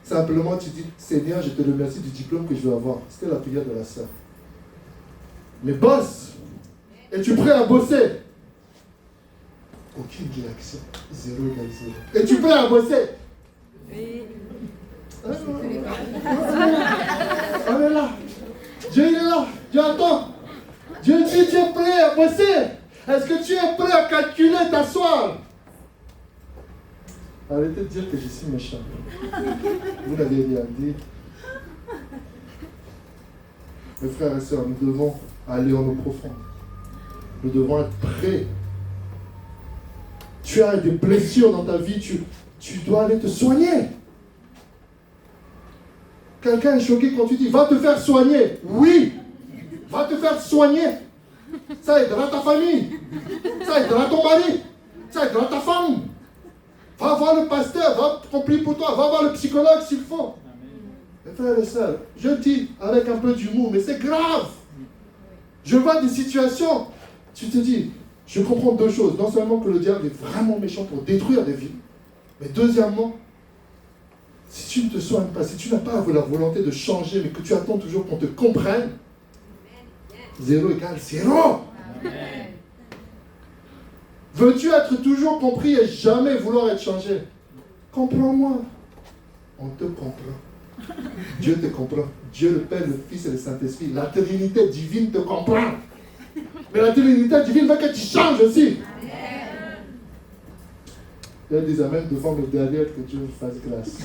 Simplement, tu dis, Seigneur, je te remercie du diplôme que je vais avoir. C'était la prière de la sœur. Mais bosse. Es-tu prêt à bosser? Aucune direction. 0 égale 0. Es-tu prêt à bosser? Oui. On est là. Dieu il est là. Dieu attend. Dieu dit, tu es prêt à bosser? Est-ce que tu es prêt à calculer, t'asseoir? Arrêtez de dire que je suis méchant. Vous n'avez rien dit. Mes frères et sœurs, nous devons aller en eau profonde. Nous devons être prêts Tu as des blessures dans ta vie, tu dois aller te soigner. Quelqu'un est choqué quand tu dis, va te faire soigner. Oui, va te faire soigner. Ça aidera ta famille. Ça aidera ton mari. Ça aidera ta femme. Va voir le pasteur, va prier pour toi, va voir le psychologue s'il faut. Mes frères et sœurs, je dis avec un peu d'humour, mais c'est grave. Je vois des situations, tu te dis, je comprends deux choses. Non seulement que le diable est vraiment méchant pour détruire des vies, mais deuxièmement, si tu ne te soignes pas, si tu n'as pas la volonté de changer, mais que tu attends toujours qu'on te comprenne, 0 égale 0. Amen. Veux-tu être toujours compris et jamais vouloir être changé? Comprends-moi. On te comprend. Dieu te comprend. Dieu le Père, le Fils et le Saint-Esprit. La Trinité divine te comprend. Mais la Trinité divine veut que tu changes aussi. Amen. Il y a des amens devant le derrière, que Dieu nous fasse grâce.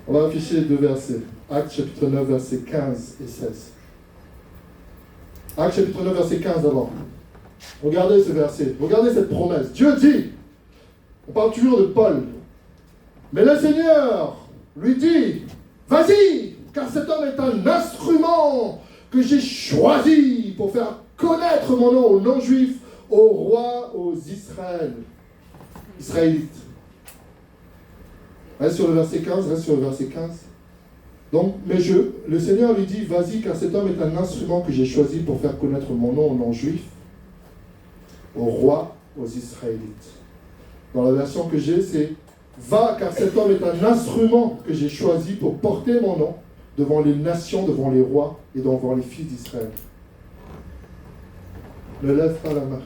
On va afficher deux versets. Actes chapitre 9, versets 15 et 16. Actes chapitre 9, verset 15 d'abord. Regardez ce verset. Regardez cette promesse. Dieu dit, on parle toujours de Paul, mais le Seigneur lui dit, vas-y, car cet homme est un instrument que j'ai choisi pour faire connaître mon nom aux non-juifs, aux rois, aux Israélites. Reste sur le verset 15, reste sur le verset 15. Donc, le Seigneur lui dit, vas-y, car cet homme est un instrument que j'ai choisi pour faire connaître mon nom aux non-juifs, aux rois, aux Israélites. Dans la version que j'ai, c'est, va, car cet homme est un instrument que j'ai choisi pour porter mon nom devant les nations, devant les rois et devant les fils d'Israël. Ne lève pas la main.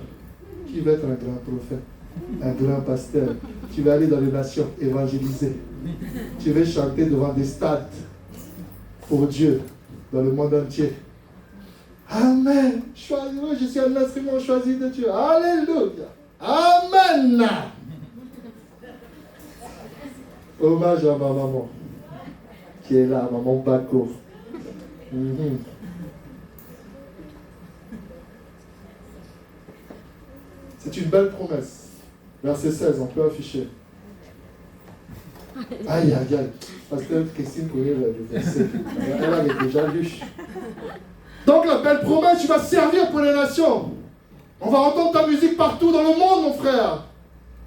Qui va être un grand prophète, un grand pasteur, qui va aller dans les nations évangéliser, qui va chanter devant des stades pour Dieu dans le monde entier. Amen. Je suis un instrument choisi de Dieu. Alléluia. Amen. Hommage à ma maman qui est là, maman Bako. C'est une belle promesse. Verset 16, on peut afficher. Aïe, aïe, aïe. Pasteur Christine connaît le verset. Elle avait déjà lu. Donc la belle promesse, tu vas servir pour les nations. On va entendre ta musique partout dans le monde, mon frère.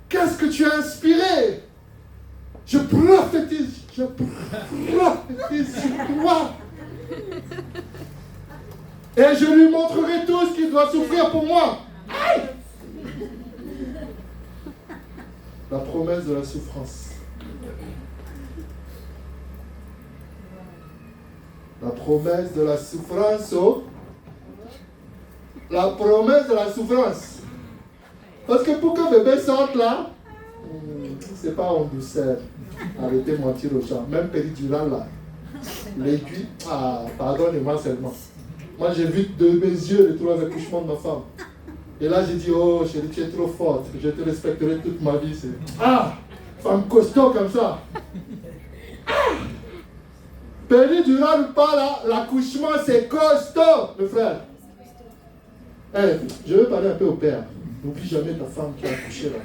Qu'est-ce que tu as inspiré? Je prophétise sur toi. Et je lui montrerai tout ce qu'il doit souffrir pour moi. Aïe! La promesse de la souffrance. La promesse de la souffrance. Oh. La promesse de la souffrance. Parce que pour que bébé sorte là, c'est pas en douceur. Arrêtez de mentir aux gens. Même péridurale là. L'aiguille. Ah, pardonnez-moi seulement. Moi j'ai vu de mes yeux le trois accouchements de ma femme. Et là j'ai dit, oh chérie, tu es trop forte. Je te respecterai toute ma vie. Ah, femme costaud comme ça. Péridurale ou pas là, l'accouchement c'est costaud, le frère. Hey, je veux parler un peu au père. N'oublie jamais ta femme qui a accouché là.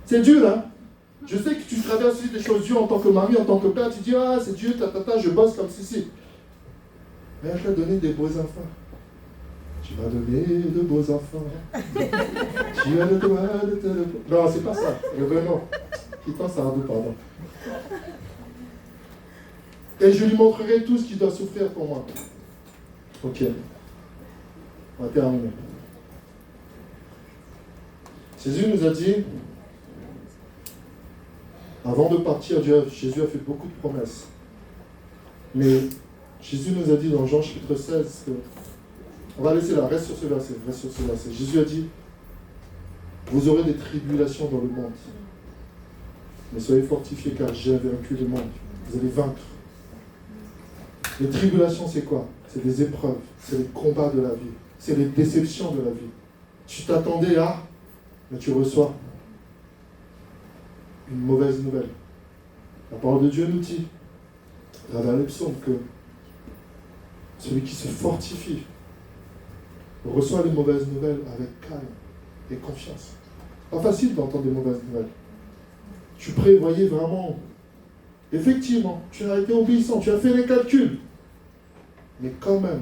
C'est dur, hein? Je sais que tu traverses aussi des choses dures en tant que mari, en tant que père. Tu dis, ah, c'est dur, je bosse comme ceci. Mais elle t'a donné des beaux enfants. Tu vas donner de beaux enfants. Tu as le droit de te le... Non, c'est pas ça. Revenons. Quittons ça, pardon. Et je lui montrerai tout ce qu'il doit souffrir pour moi. Ok. On va terminer. Jésus nous a dit, avant de partir, Jésus a fait beaucoup de promesses. Mais Jésus nous a dit dans Jean chapitre 16 que... On va laisser là, reste sur ce verset. Jésus a dit, vous aurez des tribulations dans le monde. Mais soyez fortifiés car j'ai vaincu le monde. Vous allez vaincre. Les tribulations, c'est quoi? C'est des épreuves, c'est les combats de la vie, c'est les déceptions de la vie. Tu t'attendais à, mais tu reçois une mauvaise nouvelle. La parole de Dieu nous dit, à travers les psaumes, que celui qui se fortifie Reçois les mauvaises nouvelles avec calme et confiance. Pas facile d'entendre des mauvaises nouvelles. Tu prévoyais vraiment. Effectivement, tu as été obéissant, tu as fait les calculs. Mais quand même,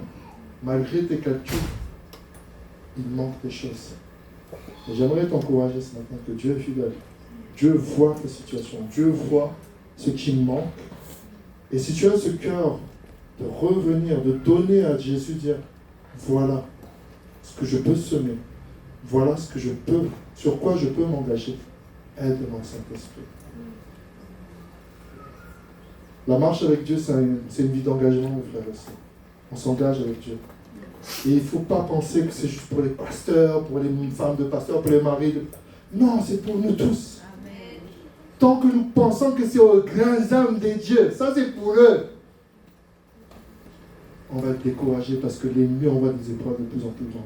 malgré tes calculs, il manque des choses. Et j'aimerais t'encourager ce matin que Dieu est fidèle. Dieu voit ta situation. Dieu voit ce qui manque. Et si tu as ce cœur de revenir, de donner à Jésus, dire, voilà ce que je peux semer. Voilà ce que je peux, sur quoi je peux m'engager. Aide-moi, Saint-Esprit. La marche avec Dieu, c'est une vie d'engagement, mes frères et sœurs. On s'engage avec Dieu. Et il ne faut pas penser que c'est juste pour les pasteurs, pour les femmes de pasteurs, pour les maris de... Non, c'est pour nous tous. Amen. Tant que nous pensons que c'est aux grands hommes des dieux, ça c'est pour eux. On va être découragé parce que l'ennemi envoie des épreuves de plus en plus grandes.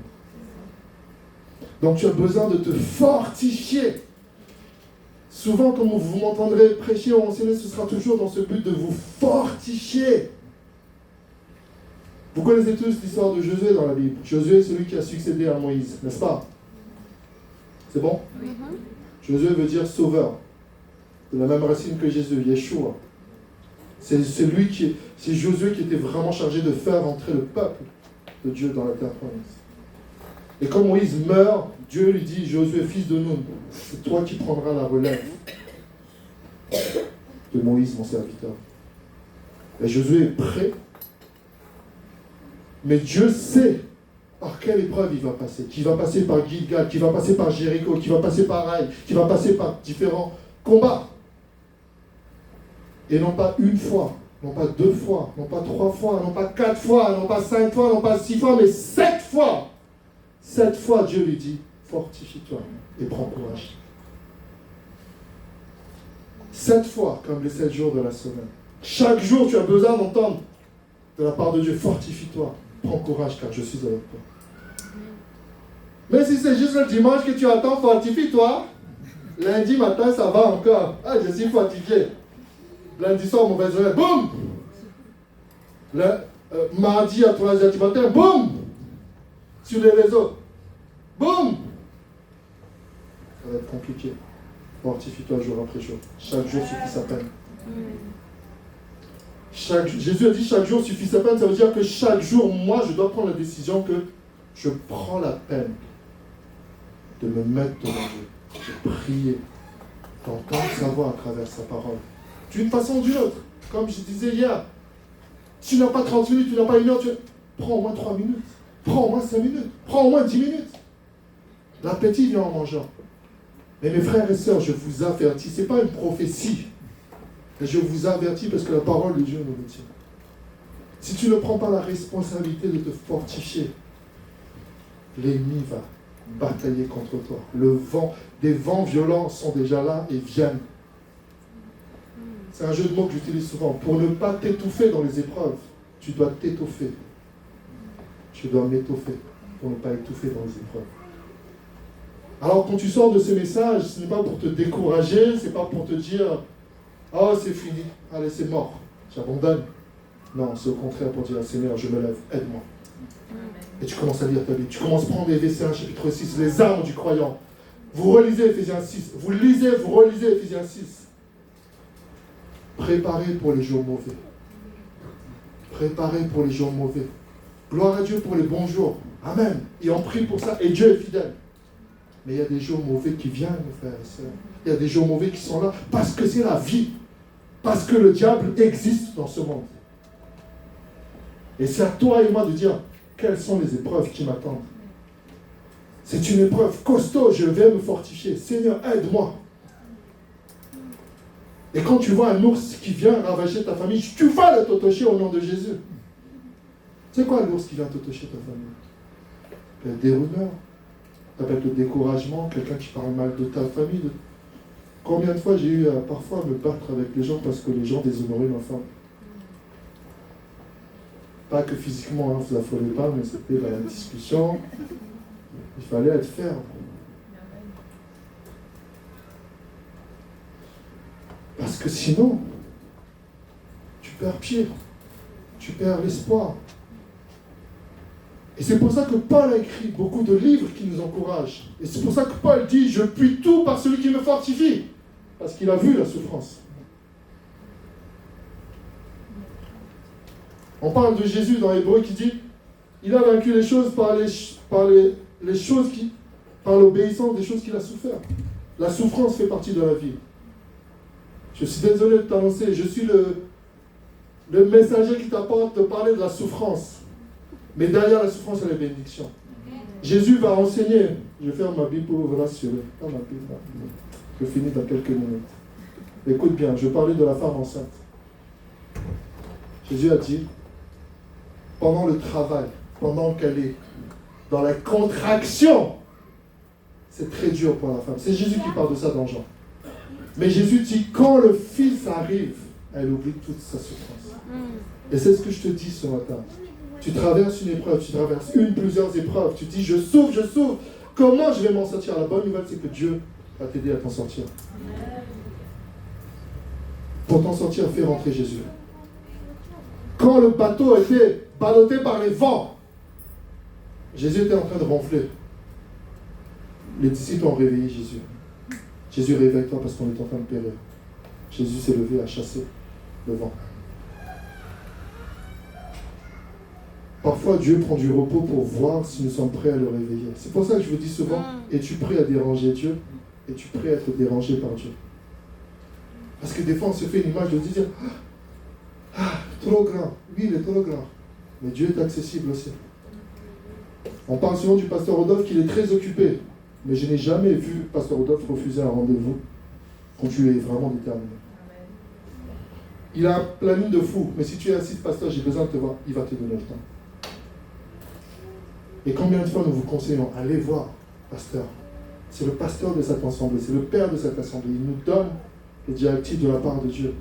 Donc tu as besoin de te fortifier. Souvent, comme vous m'entendrez prêcher ou enseigner, ce sera toujours dans ce but de vous fortifier. Vous connaissez tous l'histoire de Josué dans la Bible. Josué est celui qui a succédé à Moïse, n'est-ce pas? C'est bon? Josué veut dire sauveur. De la même racine que Jésus, Yeshua. C'est Josué qui était vraiment chargé de faire entrer le peuple de Dieu dans la terre promise. Et quand Moïse meurt, Dieu lui dit, Josué, fils de Nun, c'est toi qui prendras la relève de Moïse, mon serviteur. Et Josué est prêt. Mais Dieu sait par quelle épreuve il va passer. Qu'il va passer par Gilgal, qu'il va passer par Jéricho, qu'il va passer par Aïe, qu'il va passer par différents combats. Et non pas une fois, non pas 2 fois, non pas 3 fois, non pas 4 fois, non pas 5 fois, non pas 6 fois, mais 7 fois. 7 fois, Dieu lui dit, fortifie-toi et prends courage. 7 fois, comme les 7 jours de la semaine. Chaque jour, tu as besoin d'entendre de la part de Dieu, fortifie-toi, prends courage car je suis avec toi. Mais si c'est juste le dimanche que tu attends, fortifie-toi. Lundi matin, ça va encore. Ah, je suis fatigué. Lundi soir, mauvaise journée, boum! Mardi à 3h du matin, boum! Sur les réseaux, boum! Ça va être compliqué. Fortifie-toi jour après jour. Chaque jour suffit sa peine. Jésus a dit chaque jour suffit sa peine. Ça veut dire que chaque jour, moi, je dois prendre la décision que je prends la peine de me mettre devant Dieu, de prier, d'entendre sa voix à travers sa parole. D'une façon ou d'une autre. Comme je disais hier, tu n'as pas 30 minutes, tu n'as pas 1 heure, prends au moins 3 minutes. Prends au moins 5 minutes. Prends au moins 10 minutes. L'appétit vient en mangeant. Mais mes frères et sœurs, je vous avertis, ce n'est pas une prophétie. Mais je vous avertis parce que la parole de Dieu nous le dit. Si tu ne prends pas la responsabilité de te fortifier, l'ennemi va batailler contre toi. Des vents violents sont déjà là et viennent. C'est un jeu de mots que j'utilise souvent. Pour ne pas t'étouffer dans les épreuves, tu dois t'étoffer. Je dois m'étoffer pour ne pas étouffer dans les épreuves. Alors quand tu sors de ce message, ce n'est pas pour te décourager, ce n'est pas pour te dire « Oh, c'est fini, allez, c'est mort, j'abandonne ». Non, c'est au contraire pour dire « Seigneur, je me lève, aide-moi ». Et tu commences à lire ta Bible. Tu commences à prendre Éphésiens chapitre 6, les armes du croyant. Vous relisez Éphésiens 6, vous relisez Éphésiens 6. Préparez pour les jours mauvais. Préparez pour les jours mauvais. Gloire à Dieu pour les bons jours. Amen. Et on prie pour ça. Et Dieu est fidèle. Mais il y a des jours mauvais qui viennent, mes frères et sœurs. Il y a des jours mauvais qui sont là parce que c'est la vie. Parce que le diable existe dans ce monde. Et c'est à toi et moi de dire quelles sont les épreuves qui m'attendent. C'est une épreuve costaud. Je vais me fortifier. Seigneur, aide-moi. Et quand tu vois un ours qui vient ravager ta famille, tu vas le totocher au nom de Jésus. C'est quoi l'ours qui vient totocher ta famille? Ça peut être des rumeurs, ça peut être le découragement, quelqu'un qui parle mal de ta famille. Combien de fois j'ai eu parfois à me battre avec les gens parce que les gens déshonoraient ma femme? Pas que physiquement, hein, vous affolez pas, mais c'était dans la discussion. Il fallait être ferme. Parce que sinon, tu perds pied, tu perds l'espoir. Et c'est pour ça que Paul a écrit beaucoup de livres qui nous encouragent. Et c'est pour ça que Paul dit, je puis tout par celui qui me fortifie. Parce qu'il a vu la souffrance. On parle de Jésus dans Hébreux qui dit, il a vaincu les choses par l'obéissance des choses qu'il a souffert. La souffrance fait partie de la vie. Je suis désolé de t'annoncer, je suis le messager qui t'apporte de parler de la souffrance. Mais derrière la souffrance, il y a la bénédiction. Jésus va enseigner. Je vais faire ma Bible pour vous rassurer. Pas ma Bible, je finis dans quelques minutes. Écoute bien, je parlais de la femme enceinte. Jésus a dit, pendant le travail, pendant qu'elle est dans la contraction, c'est très dur pour la femme. C'est Jésus qui parle de ça dans Jean. Mais Jésus dit, quand le Fils arrive, elle oublie toute sa souffrance. Et c'est ce que je te dis ce matin. Tu traverses une épreuve, tu traverses plusieurs épreuves. Tu dis, je souffre. Comment je vais m'en sortir? La bonne nouvelle, c'est que Dieu va t'aider à t'en sortir. Pour t'en sortir, fais rentrer Jésus. Quand le bateau était ballotté par les vents, Jésus était en train de ronfler. Les disciples ont réveillé Jésus. Jésus, réveille-toi parce qu'on est en train de périr. Jésus s'est levé à chasser le vent. Parfois, Dieu prend du repos pour voir si nous sommes prêts à le réveiller. C'est pour ça que je vous dis souvent, es-tu prêt à déranger Dieu? Es-tu prêt à être dérangé par Dieu? Parce que des fois, on se fait une image de dire, trop grand. Oui, il est trop grand. Mais Dieu est accessible aussi. On parle souvent du pasteur Rodolphe qu'il est très occupé. Mais je n'ai jamais vu pasteur Rodolphe refuser un rendez-vous quand tu es vraiment déterminé. Il a un planning de fou. Mais si tu es assis, pasteur, j'ai besoin de te voir, il va te donner le temps. Et combien de fois nous vous conseillons, allez voir, pasteur. C'est le pasteur de cette assemblée, c'est le père de cette assemblée. Il nous donne les directives de la part de Dieu.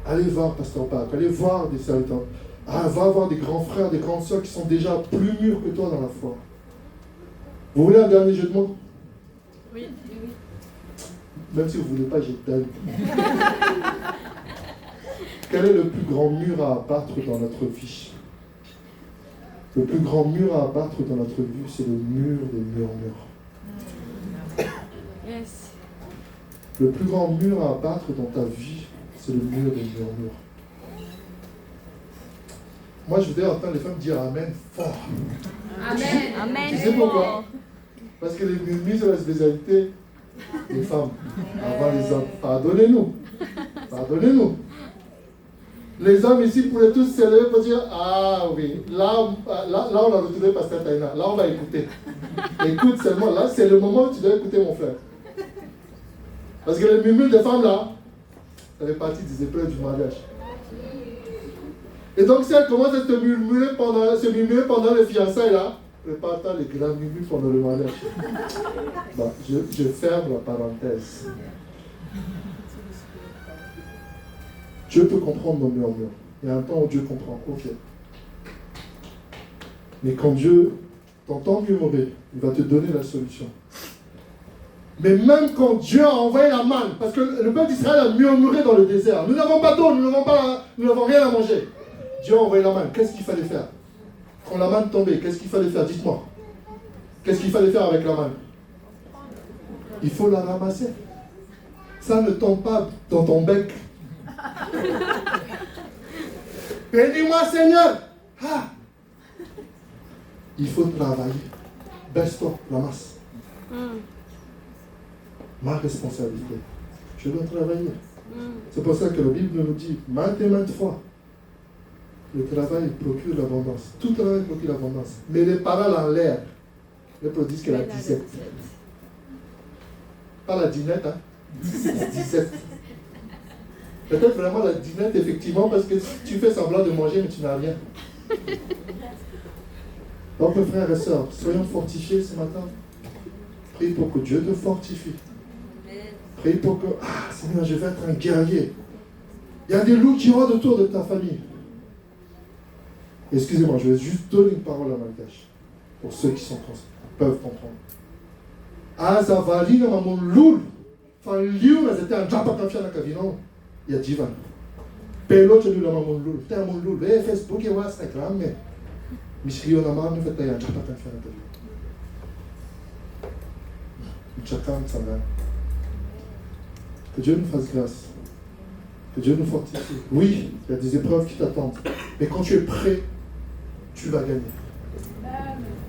Allez voir pasteur Bach, allez voir des serviteurs. Va voir des grands frères, des grandes sœurs qui sont déjà plus mûrs que toi dans la foi. Vous voulez un dernier jeu de mots? Oui. Même si vous ne voulez pas, j'ai donne. Quel est le plus grand mur à abattre dans notre vie? Le plus grand mur à abattre dans notre vie, c'est le mur des murmures. Yes. Le plus grand mur à abattre dans ta vie, c'est le mur des murmures. Moi, je voudrais entendre les femmes dire Amen fort. Amen. Amen. Tu sais pourquoi? Parce que les murmures, c'est la spécialité des femmes avant les hommes. Pardonnez-nous. Pardonnez-nous. Les hommes ici pourraient tous se lever pour dire, ah oui, là on a retrouvé Pasteur Taïna, là on va écouter. Écoute seulement, là c'est le moment où tu dois écouter mon frère. Parce que les murmures des femmes là, ça fait partie des épreuves du mariage. Et donc si elle commence à se murmurer pendant les fiançailles là, prépare-toi les grands murmures pendant le mariage. Bon, je ferme la parenthèse. Dieu peut comprendre nos murmures. Il y a un temps où Dieu comprend. Ok. Mais quand Dieu t'entend murmurer, il va te donner la solution. Mais même quand Dieu a envoyé la manne, parce que le peuple d'Israël a murmuré dans le désert. Nous n'avons pas d'eau, nous n'avons rien à manger. Dieu a envoyé la manne. Qu'est-ce qu'il fallait faire? Quand la manne tombait, qu'est-ce qu'il fallait faire? Dites-moi. Qu'est-ce qu'il fallait faire avec la manne? Il faut la ramasser. Ça ne tombe pas dans ton bec. Bénis-moi Seigneur. Il faut travailler. Baisse-toi, ramasse. Ma responsabilité. Je dois travailler. C'est pour ça que la Bible nous dit maintes et maintes fois, le travail procure l'abondance. Tout travail procure l'abondance. Mais les paroles en l'air ne produisent que la disette. Pas la dinette, hein. Disette. Peut-être vraiment la dinette, effectivement, parce que tu fais semblant de manger, mais tu n'as rien. Donc, mes frères et sœurs, soyons fortifiés ce matin. Prie pour que Dieu te fortifie. Prie pour que, Seigneur, je vais être un guerrier. Il y a des loups qui rôdent autour de ta famille. Excusez-moi, je vais juste donner une parole à Malgache. Pour ceux qui peuvent comprendre. Azavalina mamon loul. Fan liu, mais c'était un japa kamfia na kavino. Il y a Divan. Pelo tu lui la mamon loul. T'es un mon loul. Facebook et Instagram, mais. Mishrio Naman, ne fait pas un chapatan faire un tableau. Chacun de sa main. Que Dieu nous fasse grâce. Que Dieu nous fortifie. Oui, il y a des épreuves qui t'attendent. Mais quand tu es prêt, tu vas gagner.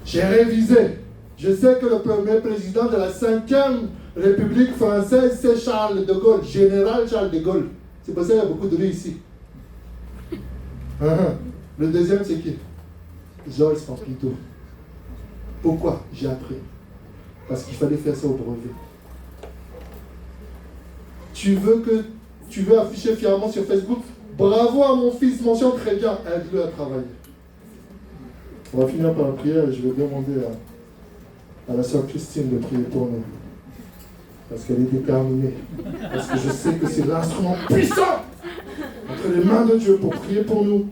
J'ai révisé. Je sais que le premier président de la 5e République française, c'est Charles de Gaulle, général Charles de Gaulle. C'est pour ça qu'il y a beaucoup de lui ici. Le deuxième, c'est qui? Joyce Pompidou. Pourquoi? J'ai appris. Parce qu'il fallait faire ça au brevet. Tu veux afficher fièrement sur Facebook? Bravo à mon fils, mention très bien, aide-le à travailler. On va finir par la prière et je vais demander à la sœur Christine de prier pour nous. Parce qu'elle est déterminée. Parce que je sais que c'est l'instrument puissant entre les mains de Dieu pour prier pour nous.